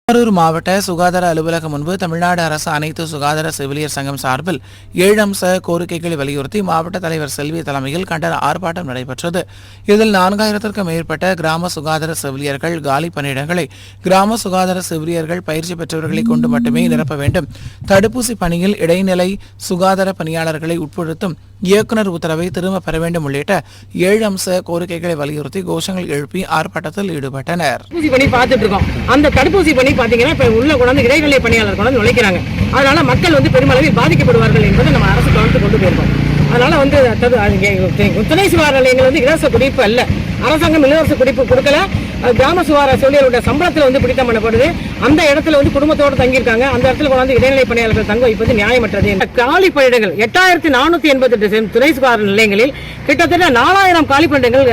திருவாரூர் மாவட்ட சுகாதார அலுவலகம் முன்பு தமிழ்நாடு அரசு அனைத்து சுகாதார செவிலியர் சங்கம் சார்பில் 7 அம்ச கோரிக்கைகளை வலியுறுத்தி மாவட்ட தலைவர் செல்வி தலைமையில் கண்டன ஆர்ப்பாட்டம் நடைபெற்றது. இதில் 4000க்கும் மேற்பட்ட கிராம சுகாதார செவிலியர்கள் காலி பணியிடங்களை கிராம சுகாதார செவிலியர்கள் பயிற்சி பெற்றவர்களை கொண்டு மட்டுமே நிரப்ப வேண்டும், தடுப்பூசி பணியில் இடைநிலை சுகாதார பணியாளர்களை உட்படுத்தும் இயக்குநர் உத்தரவை திரும்ப பெற வேண்டும் உள்ளிட்ட 7 அம்ச கோரிக்கைகளை வலியுறுத்தி கோஷங்கள் எழுப்பி ஆர்ப்பாட்டத்தில் ஈடுபட்டனர். அந்த தடுப்பூசி பணி பாத்தீங்கன்னா இப்ப உள்ள கொண்டு இடைநிலை பணியாளர் கொண்டு நுழைக்கிறாங்க. அதனால மக்கள் பெருமளவில் பாதிக்கப்படுவார்கள் என்பதை நம்ம அரசு கவனத்துக்கு கொண்டு போயிருக்கோம். அதனால துணை சுகாதார நிலையங்கள் இலவச குடிப்பு அல்ல, அரசாங்கம் இலவச குடிப்பு கொடுக்கல. கிராம சுகாதார செவிலியருடைய சம்பளத்தில் பிடித்தம் பண்ணப்படுது. அந்த இடத்துல குடும்பத்தோடு தங்கியிருக்காங்க. அந்த இடத்துல கொண்டாந்து இடைநிலை பணியாளர்கள் தங்க வைப்பது நியாயமற்றது. காலி பணியிடங்கள் 8488 துணை சுகாதார நிலையங்களில் கிட்டத்தட்ட 4000 காலி பணியிடங்கள்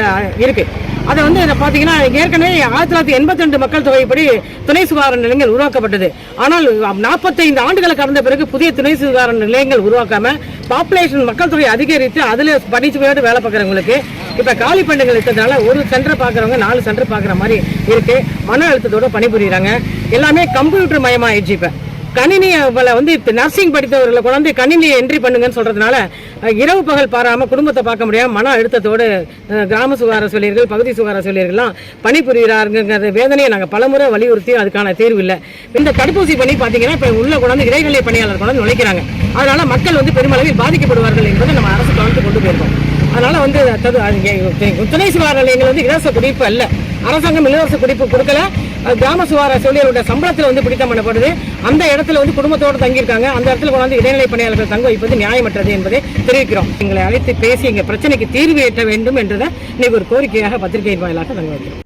இருக்கு. அதை பாத்தீங்கன்னா ஏற்கனவே 1982 மக்கள் தொகைப்படி துணை சுகாதார நிலையங்கள் உருவாக்கப்பட்டது. ஆனால் 45 ஆண்டுகள் கடந்த பிறகு புதிய துணை சுகாதார நிலையங்கள் உருவாக்காம பாப்புலேஷன் மக்கள் தொகை அதிகரித்து அதுல பணிச்சுமையோடு வேலை பார்க்கறவங்களுக்கு இப்ப காலி பணியிடங்கள் இருக்கிறதுனால ஒரு சென்டர் பாக்குறவங்க 4 சென்டர் பாக்குற மாதிரி இருக்கு. மன அழுத்தத்தோட பணிபுரியுறாங்க. எல்லாமே கம்ப்யூட்டர் மயமாயிடுச்சு. இப்ப கணினி நர்சிங் படித்தவர்களை கொண்டு கணினியை என்ட்ரி பண்ணுங்கன்னு சொல்றதுனால இரவு பகல் பாராம குடும்பத்தை பார்க்க முடியாம மன அழுத்தத்தோடு கிராம சுகாதார செவிலியர்கள் பகுதி சுகாதார செவிலியர்கள்லாம் பணிபுரிகிறாருங்கிற வேதனையை நாங்கள் பலமுறை வலியுறுத்தி அதுக்கான தேர்வு இல்லை. இந்த தடுப்பூசி பணி பார்த்தீங்கன்னா இப்போ உள்ள கொண்டாந்து இடைநிலை பணியாளர் கொண்டு நுழைக்கிறாங்க. அதனால மக்கள் பெருமளவில் பாதிக்கப்படுவார்கள் என்பதை நம்ம அரசு கவனத்துக்கு கொண்டு போயிருக்கோம். அதனால துணை சுகாதார நிலையங்கள் இலவச குடிப்பு அல்ல, அரசாங்கம் இலவச குடிப்பு கொடுக்கல. கிராம சுகாதார செவிலியருடைய சம்பளத்தில் பிடித்தம் பண்ணப்படுது. அந்த இடத்துல குடும்பத்தோடு தங்கியிருக்காங்க. அந்த இடத்துல கொண்டாந்து இடைநிலை பணியாளர்கள் தங்க வைப்பது நியாயமற்றது என்பதை தெரிவிக்கிறோம். எங்களை அழைத்து பேசி எங்க பிரச்சனைக்கு தீர்வு எட்ட வேண்டும் என்றதை இன்னைக்கு ஒரு கோரிக்கையாக பத்திரிகையின் வாயிலாக தங்க வைக்கிறோம்.